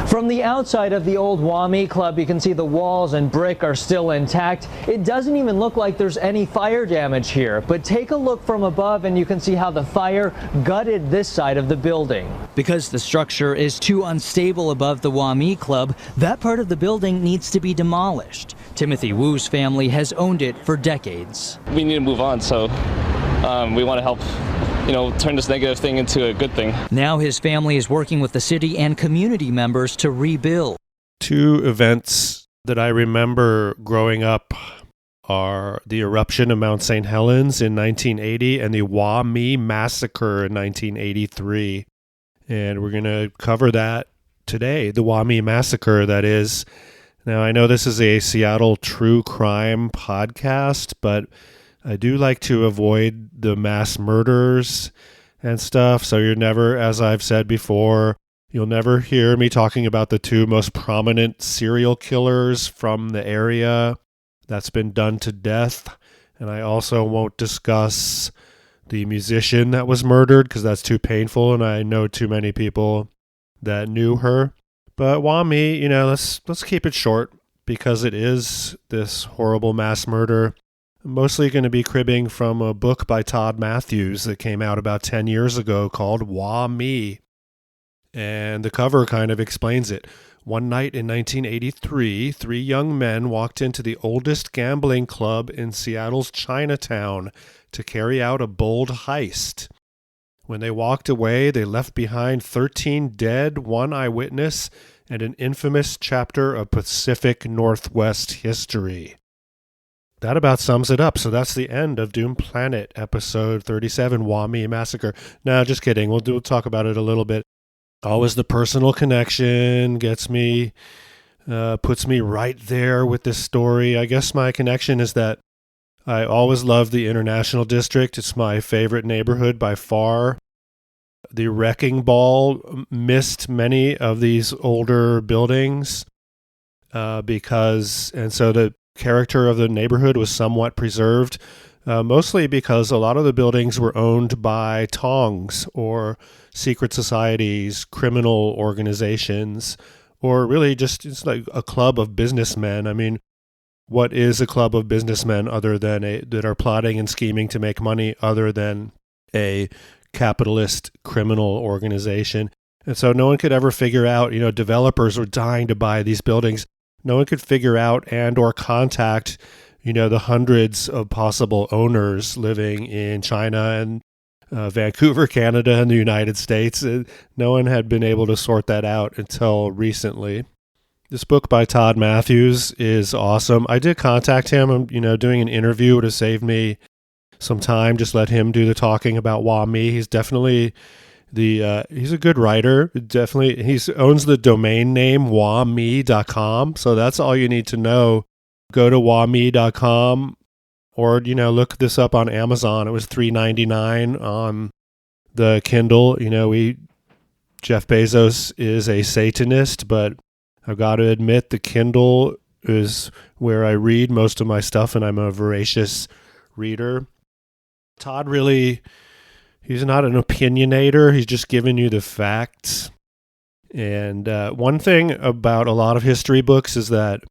From the outside of the old Wah Mee club, you can see the walls and brick are still intact. It doesn't even look like there's any fire damage here, but take a look from above and you can see how the fire gutted this side of the building. Because the structure is too unstable above the Wah Mee club, that part of the building needs to be demolished. Timothy Wu's family has owned it for decades. We need to move on, so we want to help turn this negative thing into a good thing. Now his family is working with the city and community members to rebuild. Two events that I remember growing up are the eruption of Mount St. Helens in 1980 and the Wah Mee massacre in 1983. And we're going to cover that today, the Wah Mee massacre, that is. Now, I know this is a Seattle true crime podcast, but I do like to avoid the mass murders and stuff, so you're never, as I've said before, you'll never hear me talking about the two most prominent serial killers from the area that's been done to death, and I also won't discuss the musician that was murdered because that's too painful, and I know too many people that knew her. But Wah Mee, let's keep it short because it is this horrible mass murder. I'm mostly going to be cribbing from a book by Todd Matthews that came out about 10 years ago called Wah Mee. And the cover kind of explains it. One night in 1983, three young men walked into the oldest gambling club in Seattle's Chinatown to carry out a bold heist. When they walked away, they left behind 13 dead, one eyewitness, and an infamous chapter of Pacific Northwest history. That about sums it up. So that's the end of Doom Planet, episode 37, Wah Mee Massacre. No, just kidding. We'll talk about it a little bit. Always the personal connection gets me, puts me right there with this story. I guess my connection is that I always loved the International District. It's my favorite neighborhood by far. The wrecking ball missed many of these older buildings and so the character of the neighborhood was somewhat preserved, mostly because a lot of the buildings were owned by tongs or secret societies, criminal organizations, or really just it's like a club of businessmen. I mean, what is a club of businessmen other than that are plotting and scheming to make money other than a capitalist criminal organization? And so no one could ever figure out, developers were dying to buy these buildings. No one could figure out and or contact, the hundreds of possible owners living in China and Vancouver, Canada, and the United States. No one had been able to sort that out until recently. This book by Todd Matthews is awesome. I did contact him. I'm, doing an interview would have saved me some time. Just let him do the talking about Wah Mee. He's definitely he's a good writer. Definitely, he owns the domain name wahmee.com. So that's all you need to know. Go to wahmee.com or, look this up on Amazon. It was $3.99 on the Kindle. Jeff Bezos is a Satanist, but I've got to admit the Kindle is where I read most of my stuff, and I'm a voracious reader. Todd really... He's not an opinionator. He's just giving you the facts. And one thing about a lot of history books is that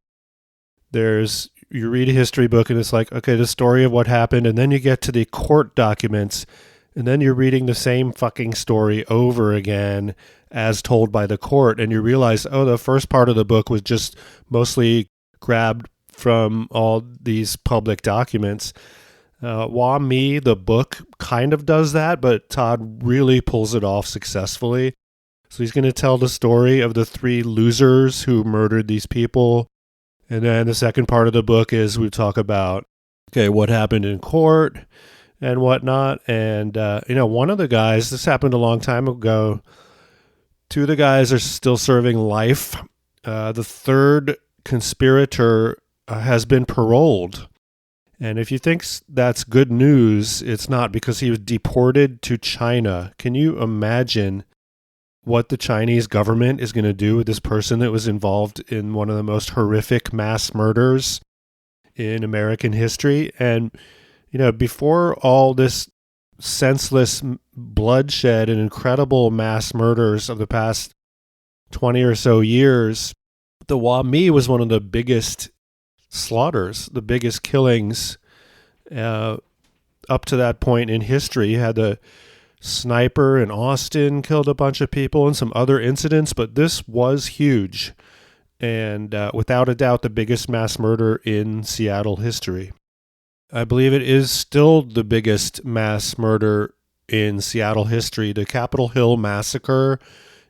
you read a history book and it's like, okay, the story of what happened, and then you get to the court documents, and then you're reading the same fucking story over again as told by the court, and you realize, oh, the first part of the book was just mostly grabbed from all these public documents. Wah Mee, the book, kind of does that, but Todd really pulls it off successfully. So he's going to tell the story of the three losers who murdered these people. And then the second part of the book is we talk about, what happened in court and whatnot. And, one of the guys, this happened a long time ago. Two of the guys are still serving life. The third conspirator has been paroled. And if you think that's good news, it's not, because he was deported to China. Can you imagine what the Chinese government is going to do with this person that was involved in one of the most horrific mass murders in American history? And, before all this senseless bloodshed and incredible mass murders of the past 20 or so years. The Wah Mee was one of the biggest slaughters, the biggest killings up to that point in history. You had the sniper in Austin killed a bunch of people and some other incidents, but this was huge. And without a doubt, the biggest mass murder in Seattle history. I believe it is still the biggest mass murder in Seattle history. The Capitol Hill Massacre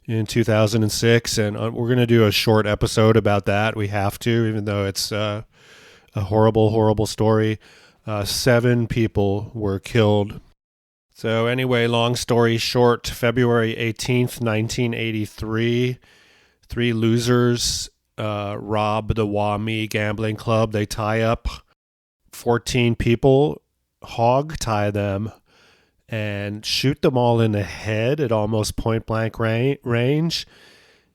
in 2006, and we're going to do a short episode about that. We have to, even though it's a horrible, horrible story. 7 people were killed. So anyway, long story short, February 18th, 1983, 3 losers rob the Wah Mee gambling club. They tie up 14 people, hog-tie them, and shoot them all in the head at almost point-blank range.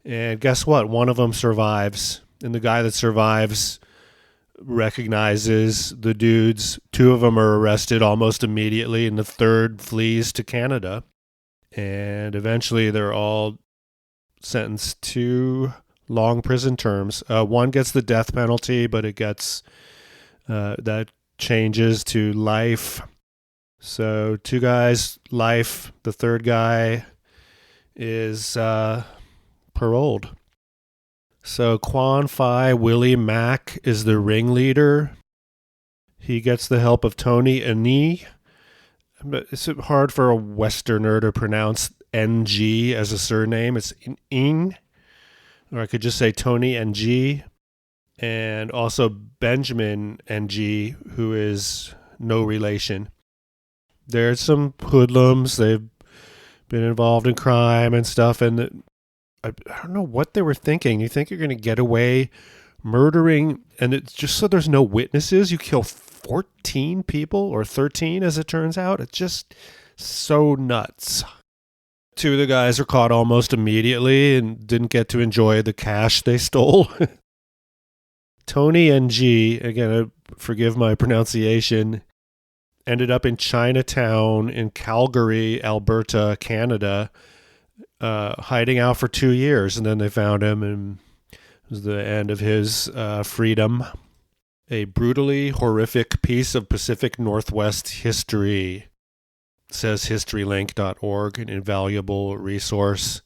And guess what? One of them survives. And the guy that survives recognizes the dudes. 2 of them are arrested almost immediately, and the third flees to Canada. And eventually they're all sentenced to long prison terms. One gets the death penalty, but it gets that changes to life. So 2 guys, life. The third guy is paroled. So Kwan Fai, Willie Mack, is the ringleader. He gets the help of Tony Ani. It's hard for a Westerner to pronounce NG as a surname. It's In. Or I could just say Tony NG. And also Benjamin NG, who is no relation. There's some hoodlums. They've been involved in crime and stuff. And I don't know what they were thinking. You think you're going to get away murdering, and it's just so there's no witnesses. You kill 14 people, or 13 as it turns out. It's just so nuts. 2 of the guys are caught almost immediately and didn't get to enjoy the cash they stole. Tony NG, again, forgive my pronunciation, ended up in Chinatown in Calgary, Alberta, Canada, hiding out for 2 years, and then they found him, and it was the end of his freedom. A brutally horrific piece of Pacific Northwest history, says historylink.org, an invaluable resource.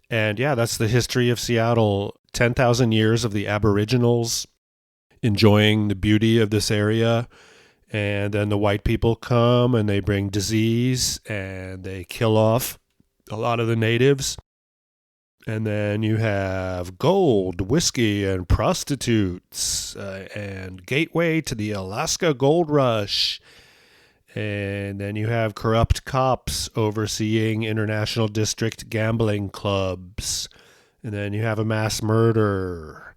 And yeah, that's the history of Seattle. 10,000 years of the Aboriginals enjoying the beauty of this area. And then the white people come and they bring disease and they kill off a lot of the natives. And then you have gold, whiskey, and prostitutes, and gateway to the Alaska Gold Rush. And then you have corrupt cops overseeing international district gambling clubs. And then you have a mass murder.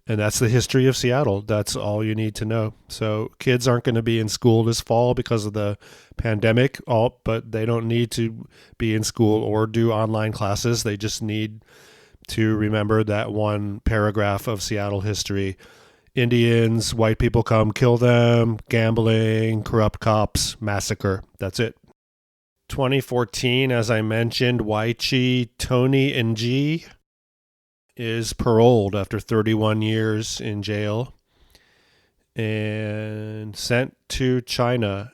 And that's the history of Seattle. That's all you need to know. So kids aren't going to be in school this fall because of the pandemic, but they don't need to be in school or do online classes. They just need to remember that one paragraph of Seattle history. Indians, white people come, kill them, gambling, corrupt cops, massacre. That's it. 2014, as I mentioned, Wai-Chiu, Tony Ng is paroled after 31 years in jail and sent to China,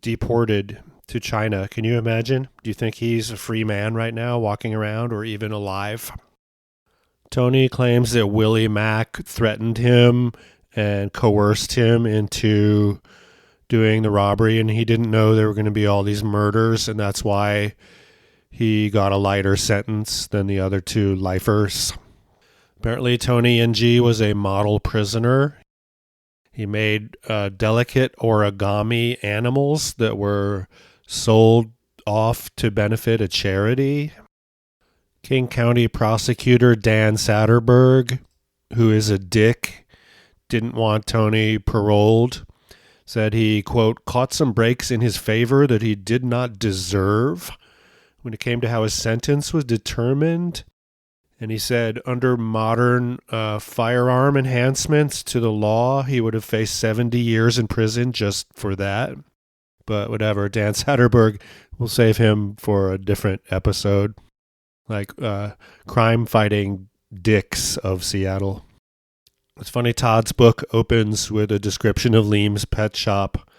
deported to China. Can you imagine? Do you think he's a free man right now, walking around, or even alive? Tony claims that Willie Mack threatened him and coerced him into doing the robbery, and he didn't know there were going to be all these murders, and that's why he got a lighter sentence than the other 2 lifers. Apparently, Tony Ng was a model prisoner. He made delicate origami animals that were sold off to benefit a charity. King County prosecutor Dan Satterberg, who is a dick, didn't want Tony paroled, said he, quote, caught some breaks in his favor that he did not deserve when it came to how his sentence was determined. And he said under modern firearm enhancements to the law, he would have faced 70 years in prison just for that. But whatever, Dan Satterberg, we'll save him for a different episode. like crime-fighting dicks of Seattle. It's funny, Todd's book opens with a description of Liam's pet shop.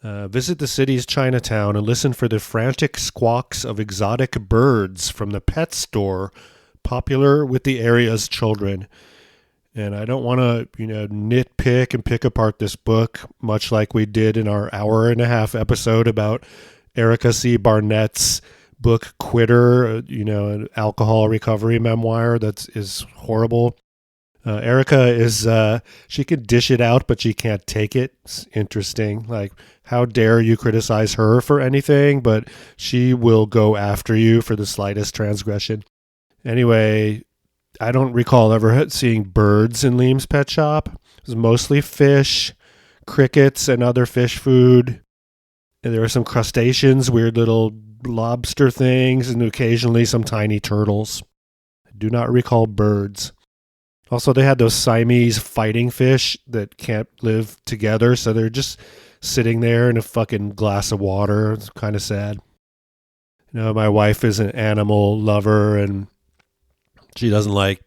Visit the city's Chinatown and listen for the frantic squawks of exotic birds from the pet store, popular with the area's children. And I don't want to, nitpick and pick apart this book, much like we did in our hour-and-a-half episode about Erica C. Barnett's book Quitter, an alcohol recovery memoir that is horrible. Erica is, she can dish it out, but she can't take it. It's interesting. Like, how dare you criticize her for anything, but she will go after you for the slightest transgression. Anyway, I don't recall ever seeing birds in Liam's pet shop. It was mostly fish, crickets, and other fish food. And there were some crustaceans, weird little lobster things, and occasionally some tiny turtles. I do not recall birds. Also, they had those Siamese fighting fish that can't live together, so they're just sitting there in a fucking glass of water. It's kind of sad. My wife is an animal lover, and she doesn't like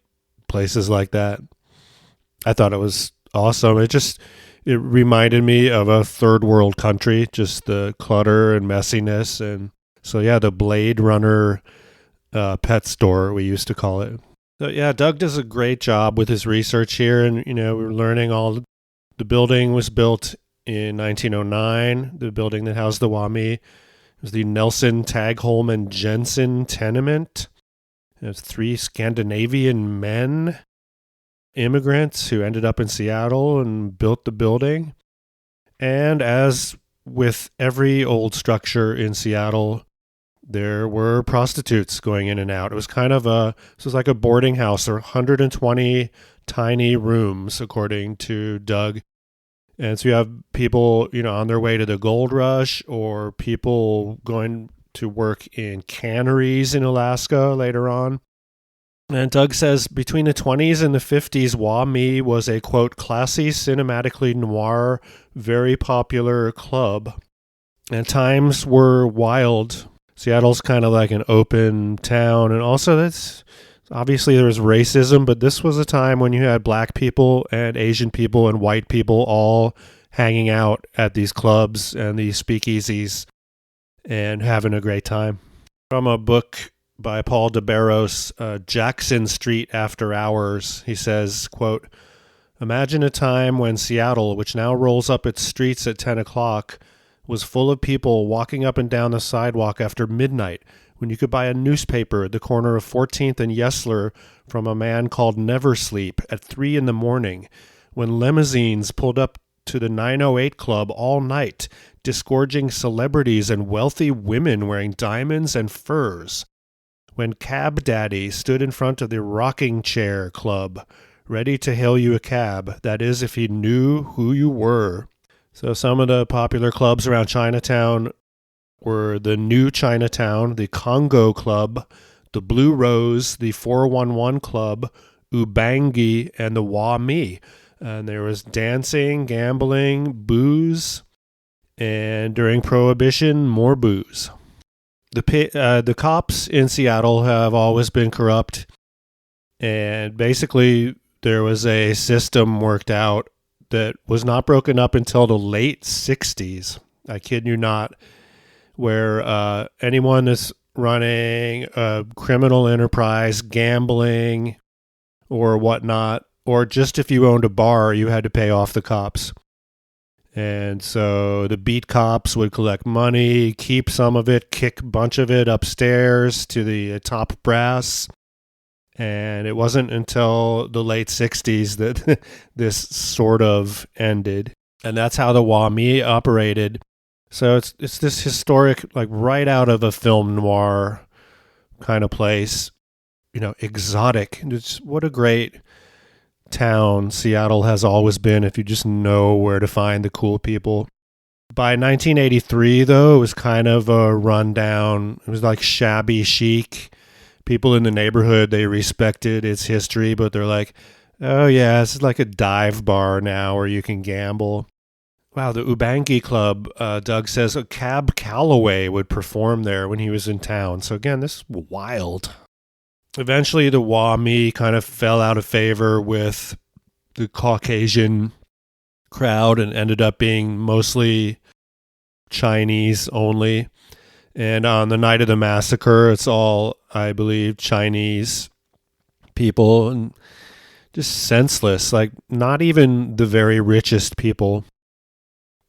places like that. I thought it was awesome. It reminded me of a third world country, just the clutter and messiness. And so, yeah, the Blade Runner pet store, we used to call it. So, yeah, Doug does a great job with his research here. And, we're learning the building was built in 1909, the building that housed the Wah Mee. It was the Nelson Tagholm and Jensen tenement. There's 3 Scandinavian men, immigrants who ended up in Seattle and built the building. And as with every old structure in Seattle, there were prostitutes going in and out. It was this was like a boarding house. There were 120 tiny rooms, according to Doug. And so you have people, on their way to the gold rush, or people going to work in canneries in Alaska later on. And Doug says between the 20s and the 50s, Wah Mee was a, quote, classy, cinematically noir, very popular club. And times were wild. Seattle's kind of like an open town. And also obviously there was racism, but this was a time when you had black people and Asian people and white people all hanging out at these clubs and these speakeasies and having a great time. From a book by Paul DeBarros, Jackson Street After Hours, he says, quote, imagine a time when Seattle, which now rolls up its streets at 10 o'clock, was full of people walking up and down the sidewalk after midnight, when you could buy a newspaper at the corner of 14th and Yesler from a man called Neversleep at 3 in the morning, when limousines pulled up to the 908 Club all night, disgorging celebrities and wealthy women wearing diamonds and furs, when Cab Daddy stood in front of the Rocking Chair Club, ready to hail you a cab, that is, if he knew who you were. So some of the popular clubs around Chinatown were the New Chinatown, the Congo Club, the Blue Rose, the 411 Club, Ubangi, and the Wah Mee. And there was dancing, gambling, booze, and during Prohibition, more booze. The cops in Seattle have always been corrupt, and basically there was a system worked out that was not broken up until the late 60s. I kid you not. Where anyone that's running a criminal enterprise, gambling, or whatnot, or just if you owned a bar, you had to pay off the cops. And so the beat cops would collect money, keep some of it, kick a bunch of it upstairs to the top brass. And it wasn't until the late 60s that this sort of ended. And that's how the Wah Mee operated. So it's this historic, like right out of a film noir kind of place, exotic. What a great town Seattle has always been if you just know where to find the cool people. By 1983, though, it was kind of a rundown. It was like shabby chic. People in the neighborhood, they respected its history, but they're like, oh yeah, this is like a dive bar now where you can gamble. Wow, the Ubangi Club, Doug says, a Cab Calloway would perform there when he was in town. So again, this is wild. Eventually, the Wah Mee kind of fell out of favor with the Caucasian crowd and ended up being mostly Chinese only. And on the night of the massacre, it's all, I believe, Chinese people, and just senseless. Like, not even the very richest people.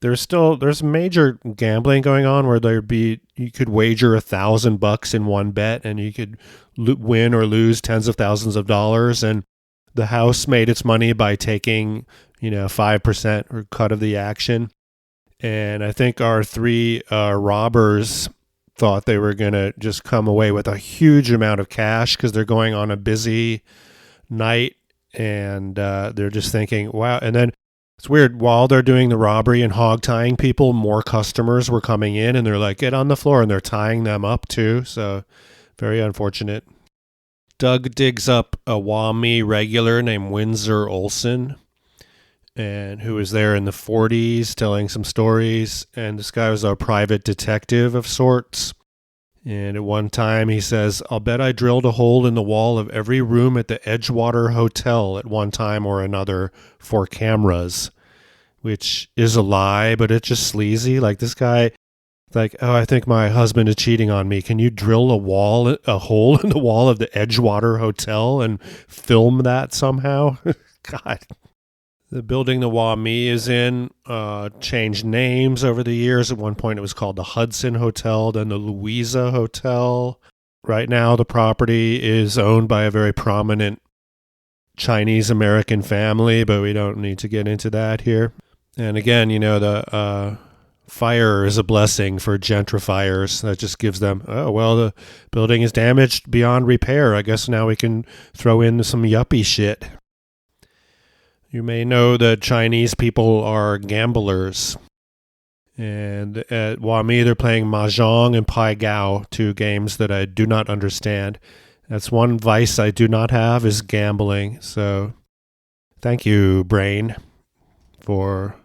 There's major gambling going on where you could wager $1,000 in one bet and you could win or lose tens of thousands of dollars. And the house made its money by taking 5% or cut of the action. And I think our three robbers thought they were going to just come away with a huge amount of cash because they're going on a busy night, and they're just thinking, wow. And then it's weird, while they're doing the robbery and hog tying people, more customers were coming in, and they're like, get on the floor, and they're tying them up too. So very unfortunate. Doug digs up a Wah Mee regular named Windsor Olson, and who was there in the 40s telling some stories. And this guy was a private detective of sorts. And at one time he says, I'll bet I drilled a hole in the wall of every room at the Edgewater Hotel at one time or another for cameras, which is a lie, but it's just sleazy. Like, this guy, like, oh, I think my husband is cheating on me. Can you drill a hole in the wall of the Edgewater Hotel and film that somehow? God. The building the Wah Mee is in changed names over the years. At one point it was called the Hudson Hotel, then the Louisa Hotel. Right now the property is owned by a very prominent Chinese-American family, but we don't need to get into that here. And again, the fire is a blessing for gentrifiers. That just gives them, oh, well, the building is damaged beyond repair. I guess now we can throw in some yuppie shit. You may know that Chinese people are gamblers. And at Wah Mee, they're playing Mahjong and Pai Gao, two games that I do not understand. That's one vice I do not have, is gambling. So thank you, brain, for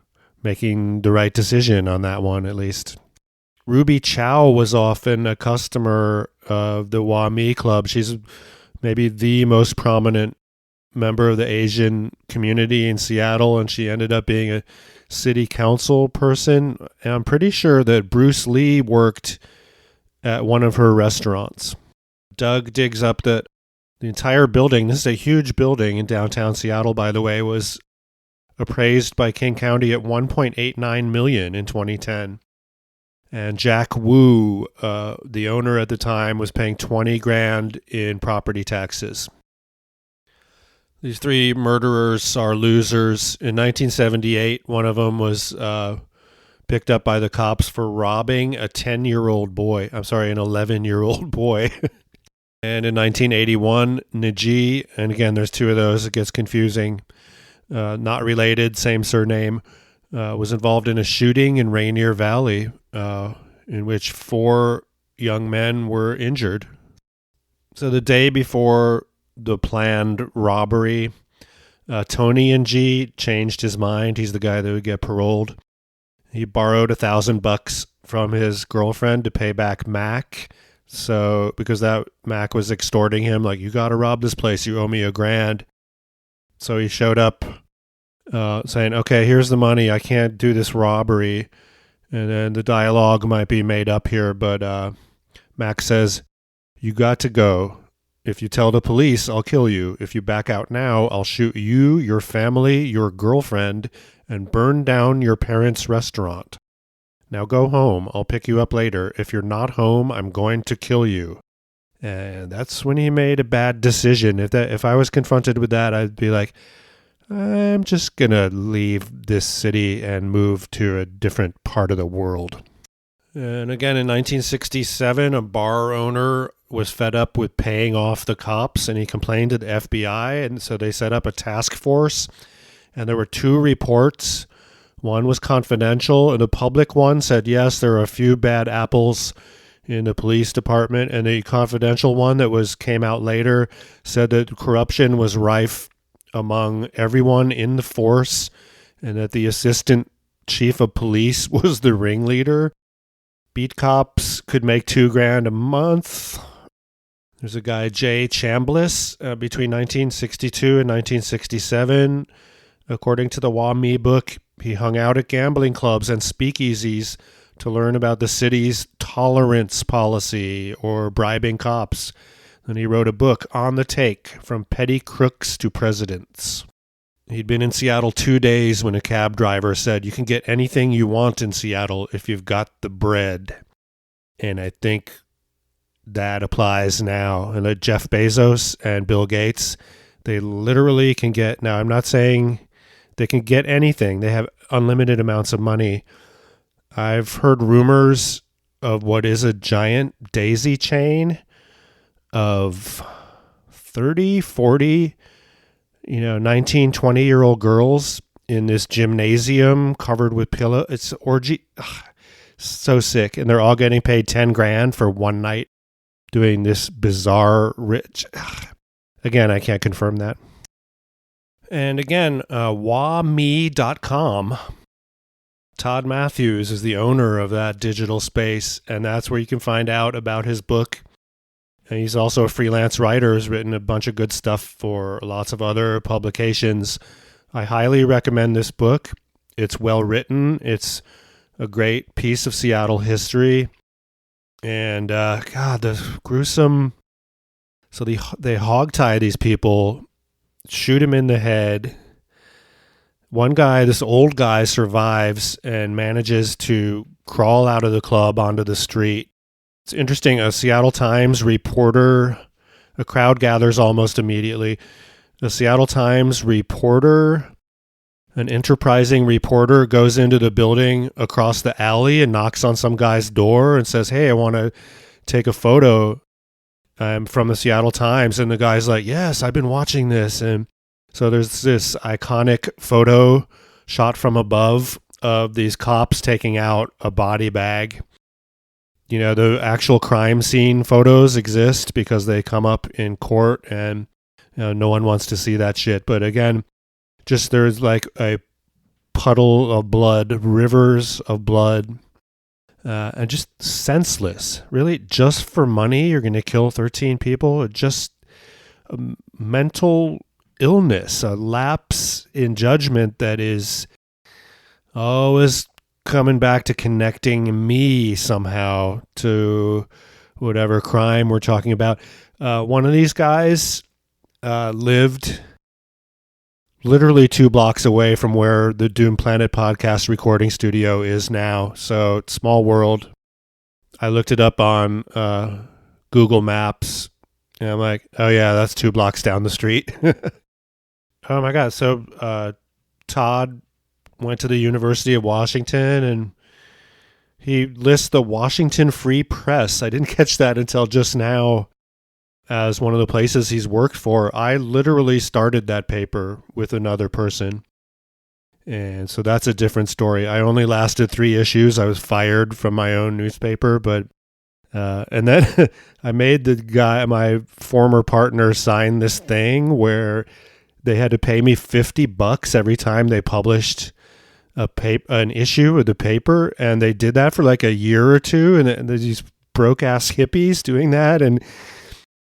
making the right decision on that one, at least. Ruby Chow was often a customer of the Wah Mee Club. She's maybe the most prominent member of the Asian community in Seattle, and she ended up being a city council person. And I'm pretty sure that Bruce Lee worked at one of her restaurants. Doug digs up that the entire building, this is a huge building in downtown Seattle, by the way, was appraised by King County at $1.89 million in 2010. And Jack Wu, the owner at the time, was paying $20,000 in property taxes. These three murderers are losers. In 1978, one of them was picked up by the cops for robbing a 10-year-old boy. I'm sorry, an 11-year-old boy. And in 1981, Najee, and again, there's two of those, it gets confusing, not related, same surname, was involved in a shooting in Rainier Valley in which 4 young men were injured. So the day before the planned robbery, Tony and G changed his mind. He's the guy that would get paroled. He borrowed $1,000 from his girlfriend to pay back Mac. So because that Mac was extorting him, like, you got to rob this place, you owe me $1,000. So he showed up saying, okay, here's the money, I can't do this robbery. And then the dialogue might be made up here, but Mac says, you got to go. If you tell the police, I'll kill you. If you back out now, I'll shoot you, your family, your girlfriend, and burn down your parents' restaurant. Now go home. I'll pick you up later. If you're not home, I'm going to kill you. And that's when he made a bad decision. If I was confronted with that, I'd be like, I'm just going to leave this city and move to a different part of the world. And again, in 1967, a bar owner was fed up with paying off the cops, and he complained to the FBI, and so they set up a task force, and there were 2 reports. One was confidential, and the public one said, yes, there are a few bad apples in the police department, and the confidential one that came out later said that corruption was rife among everyone in the force, and that the assistant chief of police was the ringleader. Beat cops could make $2,000 a month. There's a guy, Jay Chambliss, between 1962 and 1967. According to the Wah Mee book, he hung out at gambling clubs and speakeasies to learn about the city's tolerance policy or bribing cops. Then he wrote a book, On the Take, From Petty Crooks to Presidents. He'd been in Seattle 2 days when a cab driver said, you can get anything you want in Seattle if you've got the bread. And I think that applies now. And Jeff Bezos and Bill Gates, they literally can get, now I'm not saying they can get anything. They have unlimited amounts of money. I've heard rumors of what is a giant daisy chain of 30, 40, 19, 20-year-old girls in this gymnasium covered with pillow. It's orgy. Ugh, so sick. And they're all getting paid 10 grand for one night doing this bizarre rich. Ugh. Again, I can't confirm that. And again, wahmee.com. Todd Matthews is the owner of that digital space, and that's where you can find out about his book. And he's also a freelance writer, has written a bunch of good stuff for lots of other publications. I highly recommend this book. It's well written. It's a great piece of Seattle history. And, God, the gruesome... So they hog-tie these people, shoot them in the head. One guy, this old guy, survives and manages to crawl out of the club onto the street. It's interesting, a Seattle Times reporter, a crowd gathers almost immediately. A Seattle Times reporter, an enterprising reporter, goes into the building across the alley and knocks on some guy's door and says, hey, I want to take a photo. I'm from the Seattle Times. And the guy's like, yes, I've been watching this. And so there's this iconic photo shot from above of these cops taking out a body bag. The actual crime scene photos exist because they come up in court and no one wants to see that shit. But again, just there's like a puddle of blood, rivers of blood, and just senseless. Really, just for money, you're going to kill 13 people? Just a mental illness, a lapse in judgment that is always coming back to connecting me somehow to whatever crime we're talking about. One of these guys lived literally 2 blocks away from where the Doom Planet podcast recording studio is now. So small world. I looked it up on Google Maps and I'm like, oh yeah, that's 2 blocks down the street. Oh my God. So Todd went to the University of Washington and he lists the Washington Free Press. I didn't catch that until just now as one of the places he's worked for. I literally started that paper with another person. And so that's a different story. I only lasted 3 issues. I was fired from my own newspaper, but and then I made the guy, my former partner, sign this thing where they had to pay me $50 every time they published an issue of the paper, and they did that for like a year or two, and there's these broke-ass hippies doing that, and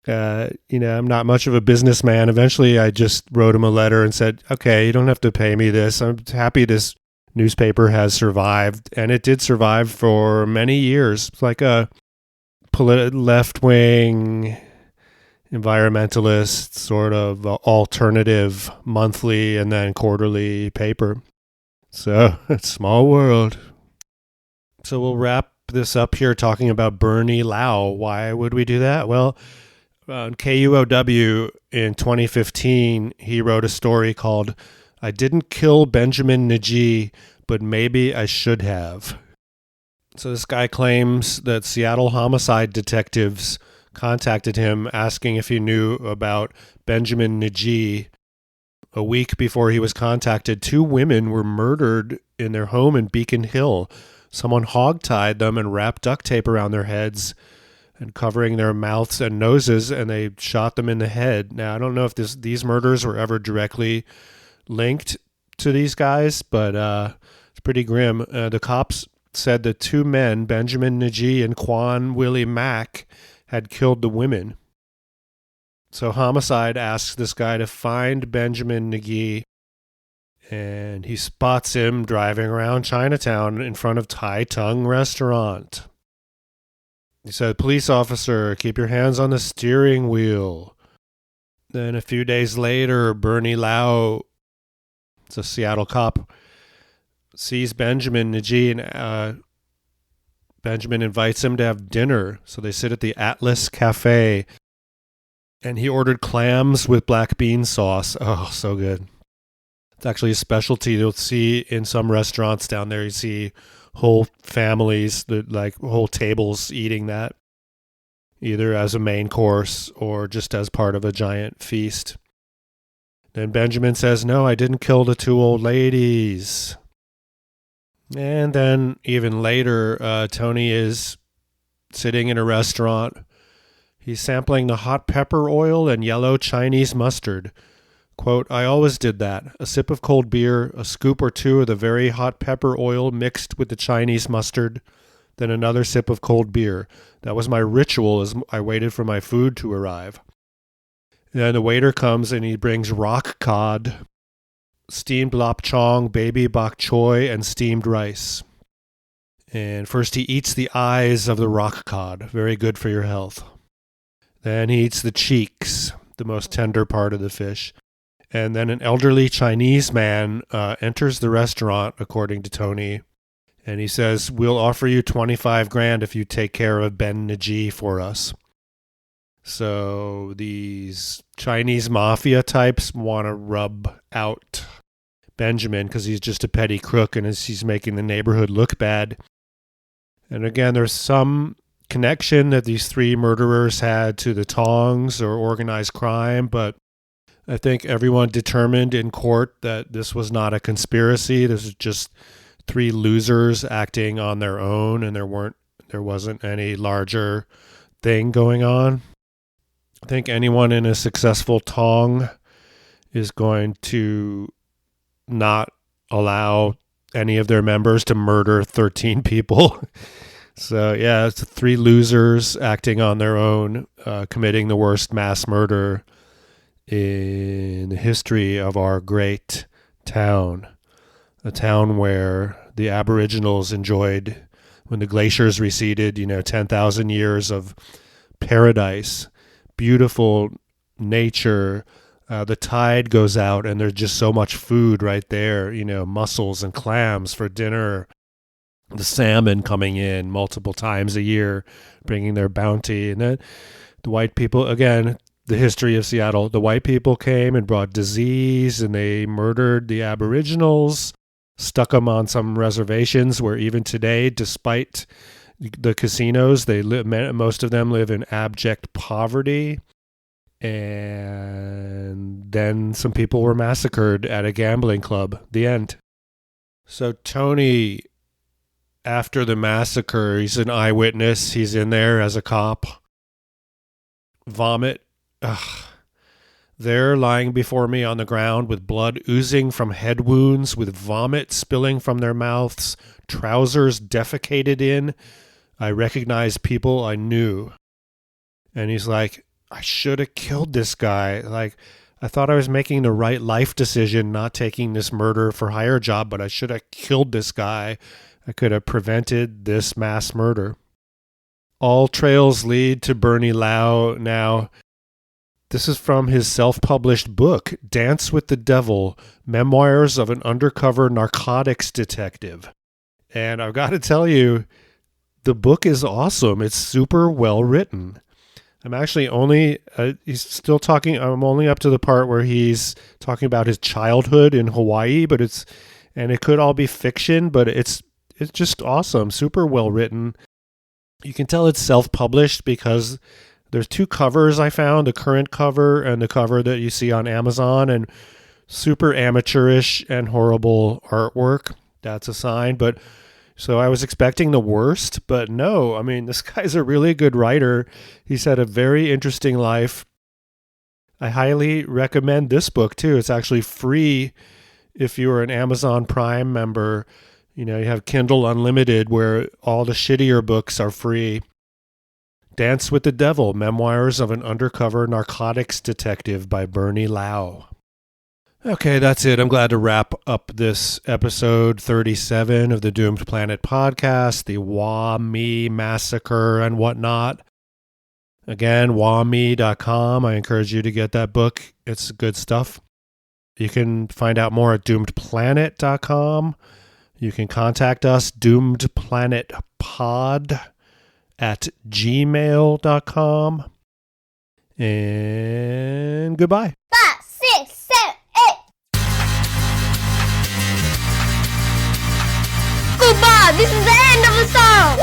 I'm not much of a businessman. Eventually, I just wrote him a letter and said, okay, you don't have to pay me this. I'm happy this newspaper has survived, and it did survive for many years. It's like a left-wing environmentalist sort of alternative monthly and then quarterly paper. So, small world. So we'll wrap this up here talking about Bernie Lau. Why would we do that? Well, on KUOW in 2015, he wrote a story called I Didn't Kill Benjamin Najee, but Maybe I Should Have. So this guy claims that Seattle homicide detectives contacted him asking if he knew about Benjamin Najee. A week before he was contacted, 2 women were murdered in their home in Beacon Hill. Someone hog-tied them and wrapped duct tape around their heads and covering their mouths and noses, and they shot them in the head. Now, I don't know if these murders were ever directly linked to these guys, but it's pretty grim. The cops said the 2 men, Benjamin Najee and Kwan Willie Mack, had killed the women. So Homicide asks this guy to find Benjamin McGee, and he spots him driving around Chinatown in front of Tai Tung Restaurant. He said, "Police officer, keep your hands on the steering wheel." Then a few days later, Bernie Lau, it's a Seattle cop, sees Benjamin McGee, and Benjamin invites him to have dinner. So they sit at the Atlas Cafe, and he ordered clams with black bean sauce. Oh, so good. It's actually a specialty you'll see in some restaurants down there. You see whole families, like whole tables eating that, either as a main course or just as part of a giant feast. Then Benjamin says, "No, I didn't kill the two old ladies." And then even later, Tony is sitting in a restaurant. He's sampling the hot pepper oil and yellow Chinese mustard. Quote, "I always did that. A sip of cold beer, a scoop or two of the very hot pepper oil mixed with the Chinese mustard, then another sip of cold beer. That was my ritual as I waited for my food to arrive." Then the waiter comes and he brings rock cod, steamed lap chong, baby bok choy, and steamed rice. And first he eats the eyes of the rock cod. Very good for your health. Then he eats the cheeks, the most tender part of the fish. And then an elderly Chinese man enters the restaurant, according to Tony, and he says, "We'll offer you 25 grand if you take care of Ben Najee for us." So these Chinese mafia types want to rub out Benjamin because he's just a petty crook and he's making the neighborhood look bad. And again, there's some connection that these three murderers had to the Tongs or organized crime, but I think everyone determined in court that this was not a conspiracy. This was just three losers acting on their own, and there wasn't any larger thing going on. I think anyone in a successful Tong is going to not allow any of their members to murder 13 people. So yeah, it's three losers acting on their own, committing the worst mass murder in the history of our great town. A town where the Aboriginals enjoyed, when the glaciers receded, 10,000 years of paradise, beautiful nature. The tide goes out and there's just so much food right there, mussels and clams for dinner. The salmon coming in multiple times a year, bringing their bounty. And then the white people, again, the history of Seattle, the white people came and brought disease and they murdered the Aboriginals, stuck them on some reservations where even today, despite the casinos, most of them live in abject poverty. And then some people were massacred at a gambling club. The end. So Tony, after the massacre, he's an eyewitness. He's in there as a cop. Vomit. They're lying before me on the ground with blood oozing from head wounds, with vomit spilling from their mouths, trousers defecated in. I recognize people I knew. And he's like, "I should have killed this guy. Like, I thought I was making the right life decision, not taking this murder for hire job, but I should have killed this guy. I could have prevented this mass murder." All trails lead to Bernie Lau. Now, this is from his self-published book, Dance with the Devil, Memoirs of an Undercover Narcotics Detective. And I've got to tell you, the book is awesome. It's super well written. I'm actually only, he's still talking, I'm only up to the part where he's talking about his childhood in Hawaii, but it could all be fiction, but it's just awesome, super well written. You can tell it's self-published because there's two covers I found, the current cover and the cover that you see on Amazon, and super amateurish and horrible artwork. That's a sign. But so I was expecting the worst, but no, I mean, this guy's a really good writer. He's had a very interesting life. I highly recommend this book too. It's actually free if you're an Amazon Prime member. You have Kindle Unlimited where all the shittier books are free. Dance with the Devil, Memoirs of an Undercover Narcotics Detective by Bernie Lau. Okay, that's it. I'm glad to wrap up this episode 37 of the Doomed Planet podcast, the Wah Mee massacre and whatnot. Again, wahmee.com. I encourage you to get that book. It's good stuff. You can find out more at doomedplanet.com. You can contact us, doomedplanetpod@gmail.com. And goodbye. 5, 6, 7, 8. Goodbye. This is the end of the song.